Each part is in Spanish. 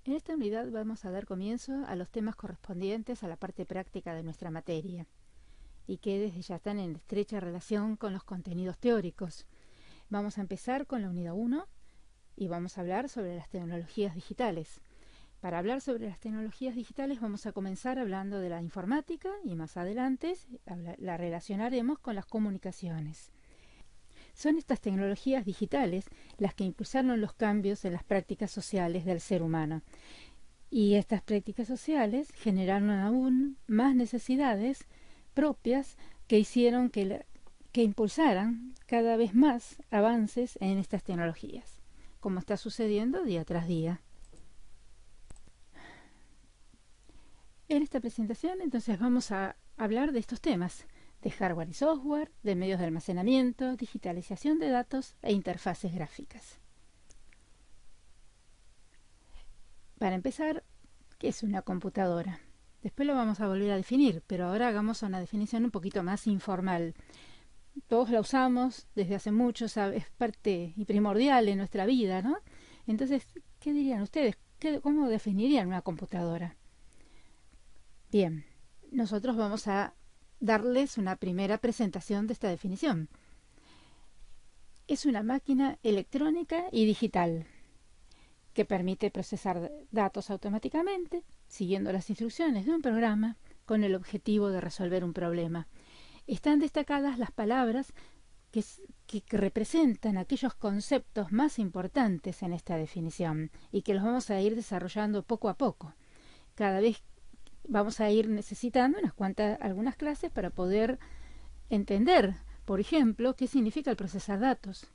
En esta unidad vamos a dar comienzo a los temas correspondientes a la parte práctica de nuestra materia y que desde ya están en estrecha relación con los contenidos teóricos. Vamos a empezar con la unidad 1 y vamos a hablar sobre las tecnologías digitales. Para hablar sobre las tecnologías digitales vamos a comenzar hablando de la informática y más adelante la relacionaremos con las comunicaciones. Son estas tecnologías digitales las que impulsaron los cambios en las prácticas sociales del ser humano. Y estas prácticas sociales generaron aún más necesidades propias que hicieron que impulsaran cada vez más avances en estas tecnologías, como está sucediendo día tras día. En esta presentación entonces vamos a hablar de estos temas, de hardware y software, de medios de almacenamiento, digitalización de datos e interfaces gráficas. Para empezar, ¿qué es una computadora? Después lo vamos a volver a definir, pero ahora hagamos una definición un poquito más informal. Todos la usamos desde hace mucho, es parte y primordial en nuestra vida, ¿no? Entonces, ¿qué dirían ustedes? ¿Cómo definirían una computadora? Bien, nosotros vamos a darles una primera presentación de esta definición. Es una máquina electrónica y digital que permite procesar datos automáticamente, siguiendo las instrucciones de un programa, con el objetivo de resolver un problema. Están destacadas las palabras que representan aquellos conceptos más importantes en esta definición y que los vamos a ir desarrollando poco a poco. Cada vez vamos a ir necesitando algunas clases para poder entender, por ejemplo, qué significa el procesar datos.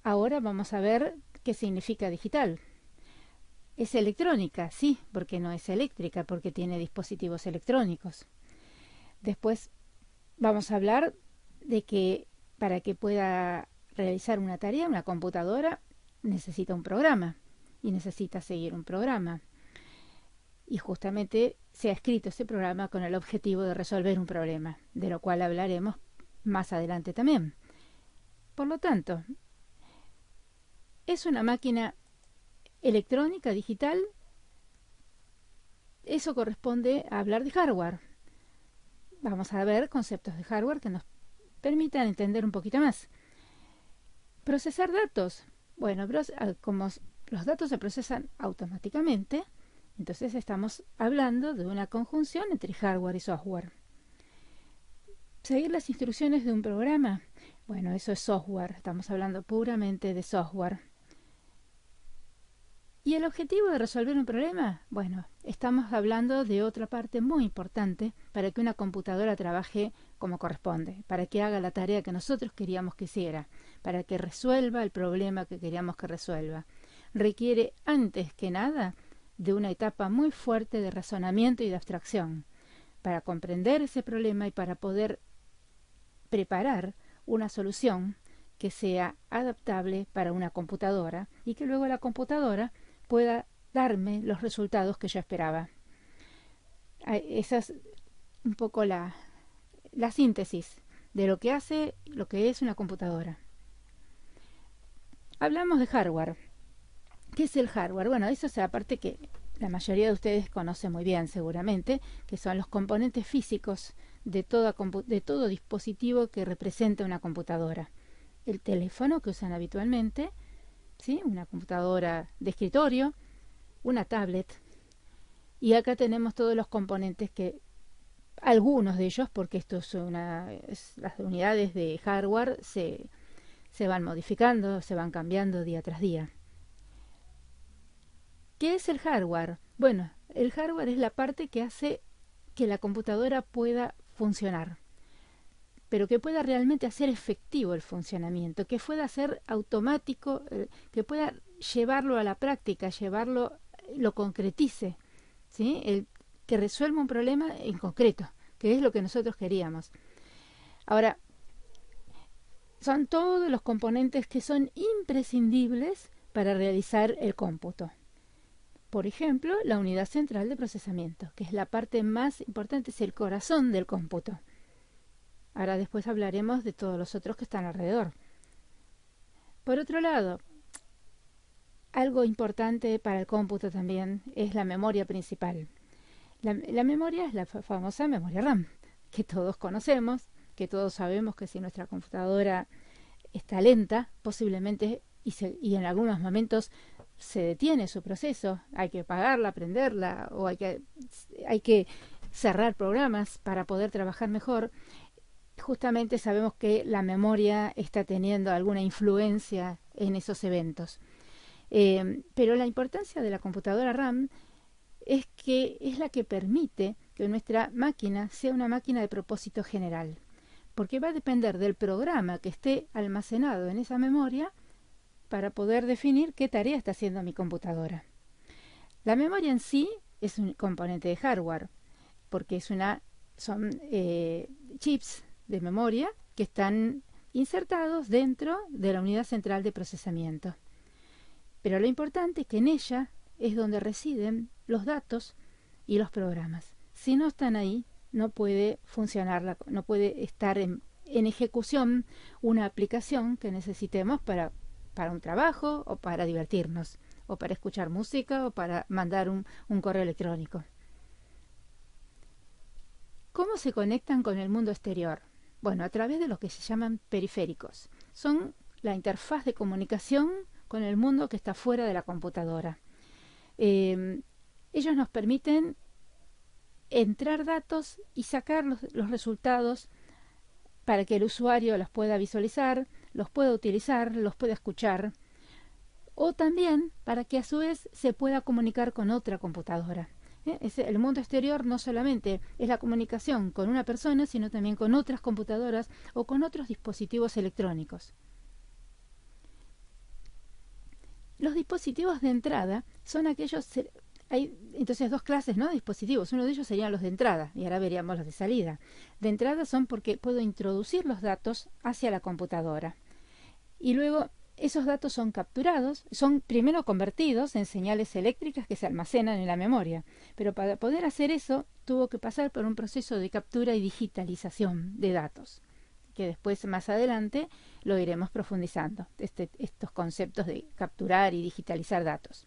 Ahora vamos a ver qué significa digital. Es electrónica, sí, porque no es eléctrica, porque tiene dispositivos electrónicos. Después vamos a hablar de que para que pueda realizar una tarea, una computadora necesita un programa y necesita seguir un programa. Y justamente se ha escrito ese programa con el objetivo de resolver un problema, de lo cual hablaremos más adelante también. Por lo tanto, es una máquina electrónica, digital. Eso corresponde a hablar de hardware. Vamos a ver conceptos de hardware que nos permitan entender un poquito más. Procesar datos. Bueno, como los datos se procesan automáticamente, entonces estamos hablando de una conjunción entre hardware y software. Seguir las instrucciones de un programa. Bueno, eso es software. Estamos hablando puramente de software. ¿Y el objetivo de resolver un problema? Bueno, estamos hablando de otra parte muy importante para que una computadora trabaje como corresponde, para que haga la tarea que nosotros queríamos que hiciera, para que resuelva el problema que queríamos que resuelva. Requiere, antes que nada, de una etapa muy fuerte de razonamiento y de abstracción, para comprender ese problema y para poder preparar una solución que sea adaptable para una computadora y que luego la computadora pueda darme los resultados que yo esperaba. Esa es un poco la síntesis de lo que es una computadora. Hablamos de hardware. ¿Qué es el hardware? Bueno, eso es la parte que la mayoría de ustedes conoce muy bien seguramente, que son los componentes físicos de todo dispositivo que representa una computadora. El teléfono que usan habitualmente, ¿sí? Una computadora de escritorio, una tablet. Y acá tenemos todos los componentes algunos de ellos, porque las unidades de hardware se van modificando, se van cambiando día tras día. ¿Qué es el hardware? Bueno, el hardware es la parte que hace que la computadora pueda funcionar, pero que pueda realmente hacer efectivo el funcionamiento, que pueda ser automático, que pueda llevarlo a la práctica, lo concretice, ¿sí? Que resuelva un problema en concreto, que es lo que nosotros queríamos. Ahora, son todos los componentes que son imprescindibles para realizar el cómputo. Por ejemplo, la unidad central de procesamiento, que es la parte más importante, es el corazón del cómputo. Ahora después hablaremos de todos los otros que están alrededor. Por otro lado, algo importante para el cómputo también es la memoria principal. La memoria es la famosa memoria RAM, que todos conocemos, que todos sabemos que si nuestra computadora está lenta, posiblemente y en algunos momentos se detiene su proceso, hay que apagarla, prenderla o hay que cerrar programas para poder trabajar mejor. Justamente sabemos que la memoria está teniendo alguna influencia en esos eventos. Pero la importancia de la computadora RAM es que es la que permite que nuestra máquina sea una máquina de propósito general, porque va a depender del programa que esté almacenado en esa memoria para poder definir qué tarea está haciendo mi computadora. La memoria en sí es un componente de hardware, porque son chips de memoria que están insertados dentro de la unidad central de procesamiento. Pero lo importante es que en ella es donde residen los datos y los programas. Si no están ahí, no puede funcionar, no puede estar en ejecución una aplicación que necesitemos para un trabajo o para divertirnos, o para escuchar música o para mandar un correo electrónico. ¿Cómo se conectan con el mundo exterior? Bueno, a través de lo que se llaman periféricos. Son la interfaz de comunicación con el mundo que está fuera de la computadora. Ellos nos permiten entrar datos y sacar los resultados para que el usuario los pueda visualizar, los pueda utilizar, los pueda escuchar, o también para que a su vez se pueda comunicar con otra computadora. El mundo exterior no solamente es la comunicación con una persona, sino también con otras computadoras o con otros dispositivos electrónicos. Los dispositivos de entrada son aquellos... Hay entonces dos clases, ¿no?, de dispositivos. Uno de ellos serían los de entrada y ahora veríamos los de salida. De entrada son porque puedo introducir los datos hacia la computadora. Y luego esos datos son capturados, son primero convertidos en señales eléctricas que se almacenan en la memoria. Pero para poder hacer eso tuvo que pasar por un proceso de captura y digitalización de datos, que después más adelante lo iremos profundizando, estos conceptos de capturar y digitalizar datos.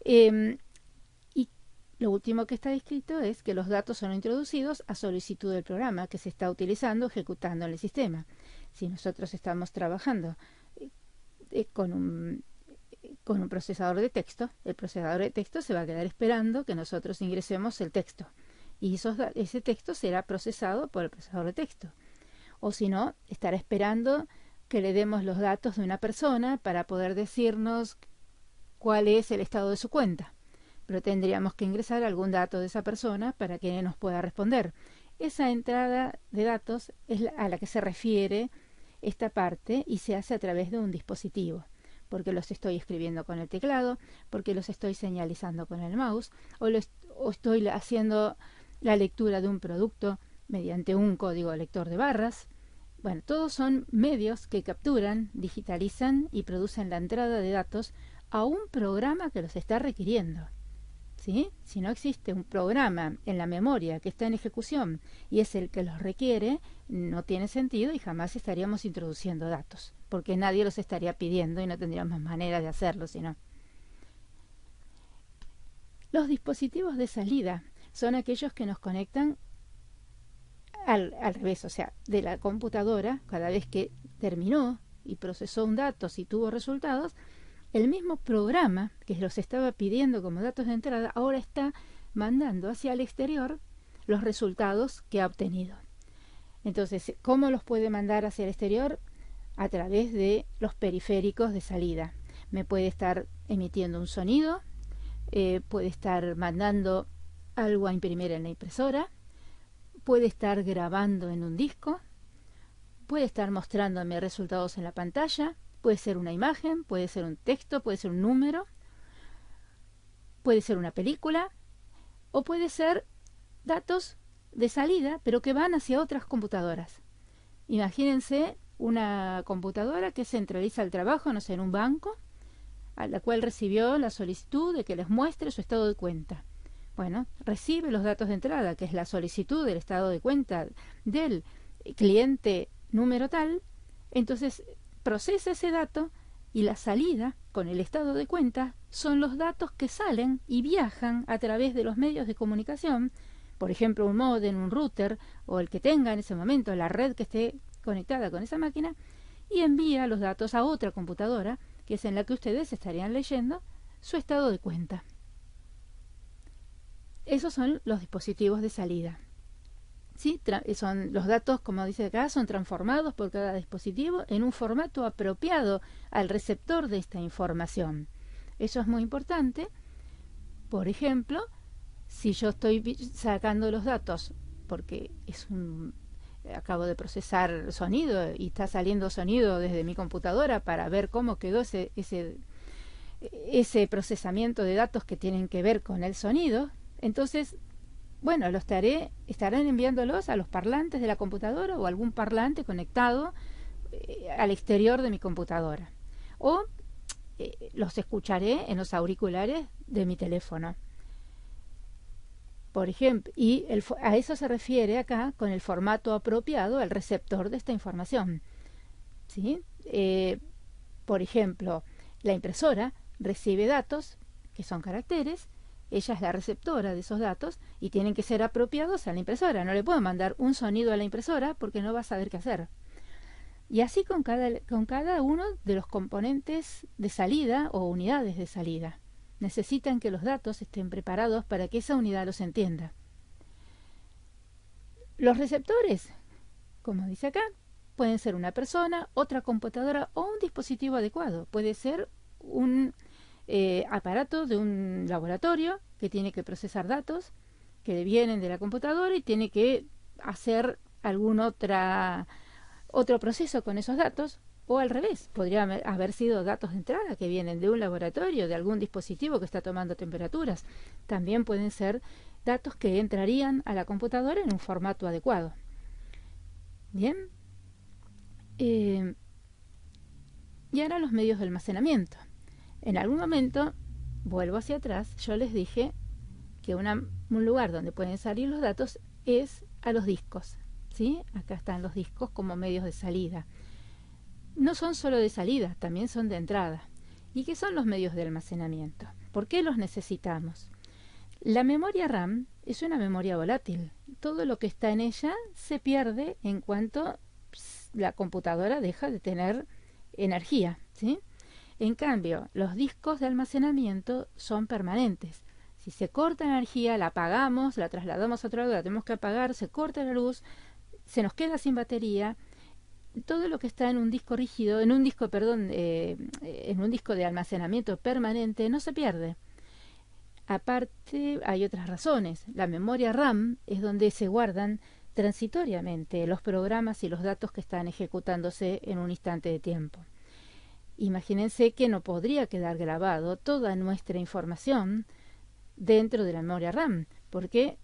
Y lo último que está descrito es que los datos son introducidos a solicitud del programa que se está utilizando, ejecutando en el sistema. Si nosotros estamos trabajando con un procesador de texto, el procesador de texto se va a quedar esperando que nosotros ingresemos el texto. Y ese texto será procesado por el procesador de texto. O si no, estará esperando que le demos los datos de una persona para poder decirnos cuál es el estado de su cuenta. Pero tendríamos que ingresar algún dato de esa persona para que nos pueda responder. Esa entrada de datos es a la que se refiere esta parte y se hace a través de un dispositivo, porque los estoy escribiendo con el teclado, porque los estoy señalizando con el mouse, o estoy haciendo la lectura de un producto mediante un código lector de barras. Bueno, todos son medios que capturan, digitalizan y producen la entrada de datos a un programa que los está requiriendo. ¿Sí? Si no existe un programa en la memoria que está en ejecución y es el que los requiere, no tiene sentido y jamás estaríamos introduciendo datos, porque nadie los estaría pidiendo y no tendríamos manera de hacerlo, sino. Los dispositivos de salida son aquellos que nos conectan al revés, o sea, de la computadora, cada vez que terminó y procesó un dato, si tuvo resultados, el mismo programa que los estaba pidiendo como datos de entrada ahora está mandando hacia el exterior los resultados que ha obtenido. Entonces, ¿cómo los puede mandar hacia el exterior? A través de los periféricos de salida. Me puede estar emitiendo un sonido, puede estar mandando algo a imprimir en la impresora, puede estar grabando en un disco, puede estar mostrándome resultados en la pantalla. Puede ser una imagen, puede ser un texto, puede ser un número, puede ser una película, o puede ser datos de salida, pero que van hacia otras computadoras. Imagínense una computadora que centraliza el trabajo, no sé, en un banco, a la cual recibió la solicitud de que les muestre su estado de cuenta. Bueno, recibe los datos de entrada, que es la solicitud del estado de cuenta del cliente número tal, entonces procesa ese dato Y la salida, con el estado de cuenta, son los datos que salen y viajan a través de los medios de comunicación, por ejemplo un módem, un router o el que tenga en ese momento la red que esté conectada con esa máquina, y envía los datos a otra computadora, que es en la que ustedes estarían leyendo su estado de cuenta. Esos son los dispositivos de salida. ¿Sí? Son los datos, como dice acá, son transformados por cada dispositivo en un formato apropiado al receptor de esta información. Eso es muy importante. Por ejemplo, si yo estoy sacando los datos porque acabo de procesar sonido y está saliendo sonido desde mi computadora para ver cómo quedó ese procesamiento de datos que tienen que ver con el sonido, entonces bueno, estarán enviándolos a los parlantes de la computadora o algún parlante conectado al exterior de mi computadora. O los escucharé en los auriculares de mi teléfono. Por ejemplo, y a eso se refiere acá con el formato apropiado al receptor de esta información. ¿Sí? Por ejemplo, la impresora recibe datos que son caracteres. Ella es la receptora de esos datos y tienen que ser apropiados a la impresora. No le puedo mandar un sonido a la impresora porque no va a saber qué hacer. Y así con cada uno de los componentes de salida o unidades de salida. Necesitan que los datos estén preparados para que esa unidad los entienda. Los receptores, como dice acá, pueden ser una persona, otra computadora o un dispositivo adecuado. Puede ser un aparato de un laboratorio que tiene que procesar datos que vienen de la computadora y tiene que hacer algún otro proceso con esos datos, o al revés, podría haber sido datos de entrada que vienen de un laboratorio, de algún dispositivo que está tomando temperaturas. También pueden ser datos que entrarían a la computadora en un formato adecuado. Bien. Y ahora los medios de almacenamiento. En algún momento, vuelvo hacia atrás, yo les dije que un lugar donde pueden salir los datos es a los discos. ¿Sí? Acá están los discos como medios de salida. No son solo de salida, también son de entrada. ¿Y qué son los medios de almacenamiento? ¿Por qué los necesitamos? La memoria RAM es una memoria volátil. Todo lo que está en ella se pierde en cuanto la computadora deja de tener energía. ¿Sí? En cambio, los discos de almacenamiento son permanentes. Si se corta la energía, la apagamos, la trasladamos a otro lado, la tenemos que apagar, se corta la luz, se nos queda sin batería. Todo lo que está en un disco rígido, en un disco de almacenamiento permanente, no se pierde. Aparte, hay otras razones. La memoria RAM es donde se guardan transitoriamente los programas y los datos que están ejecutándose en un instante de tiempo. Imagínense que no podría quedar grabado toda nuestra información dentro de la memoria RAM, porque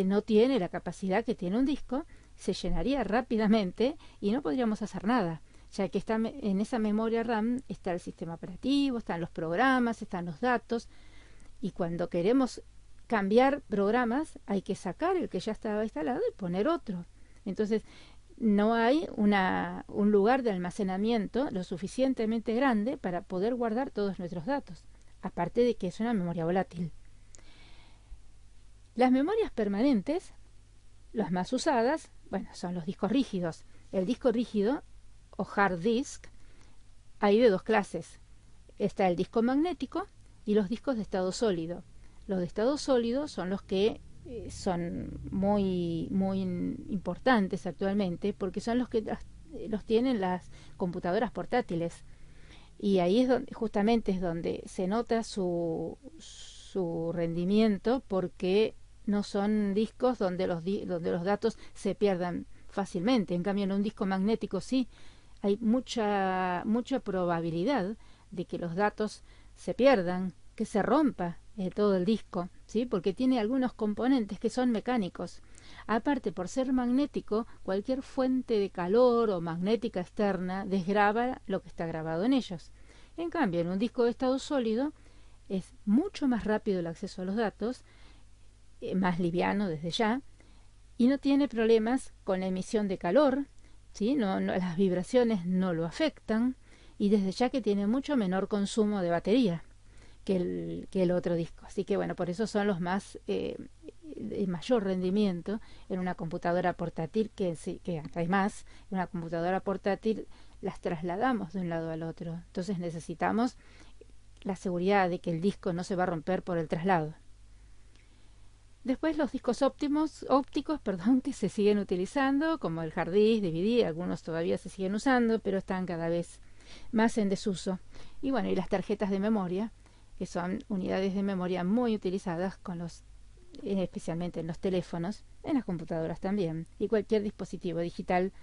no tiene la capacidad que tiene un disco, se llenaría rápidamente y no podríamos hacer nada, ya que en esa memoria RAM está el sistema operativo, están los programas, están los datos, y cuando queremos cambiar programas hay que sacar el que ya estaba instalado y poner otro. Entonces, no hay un lugar de almacenamiento lo suficientemente grande para poder guardar todos nuestros datos, aparte de que es una memoria volátil. Las memorias permanentes, las más usadas, son los discos rígidos. El disco rígido o hard disk hay de dos clases. Está el disco magnético y los discos de estado sólido. Los de estado sólido son los que son muy importantes actualmente, porque son los que los tienen las computadoras portátiles, y ahí es justamente donde se nota su rendimiento, porque no son discos donde los datos se pierdan fácilmente. En cambio, en un disco magnético sí hay mucha probabilidad de que los datos se pierdan, que se rompa todo el disco, ¿sí? Porque tiene algunos componentes que son mecánicos. Aparte, por ser magnético, cualquier fuente de calor o magnética externa desgrava lo que está grabado en ellos. En cambio, en un disco de estado sólido es mucho más rápido el acceso a los datos, más liviano desde ya, y no tiene problemas con la emisión de calor, ¿sí? Las vibraciones no lo afectan, y desde ya que tiene mucho menor consumo de batería que el otro disco. Así que bueno, por eso son los más de mayor rendimiento en una computadora portátil, que además en una computadora portátil las trasladamos de un lado al otro. Entonces necesitamos la seguridad de que el disco no se va a romper por el traslado. Después los discos ópticos, que se siguen utilizando, como el hard disk, DVD, algunos todavía se siguen usando, pero están cada vez más en desuso. Y bueno, y las tarjetas de memoria, que son unidades de memoria muy utilizadas especialmente en los teléfonos, en las computadoras también, y cualquier dispositivo digital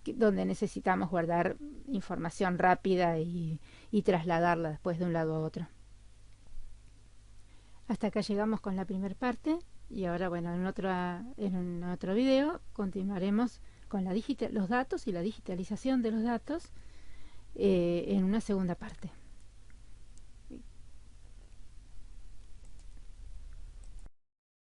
donde necesitamos guardar información rápida y trasladarla después de un lado a otro. Hasta acá llegamos con la primera parte y ahora, bueno, en un otro video continuaremos con los datos y la digitalización de los datos en una segunda parte.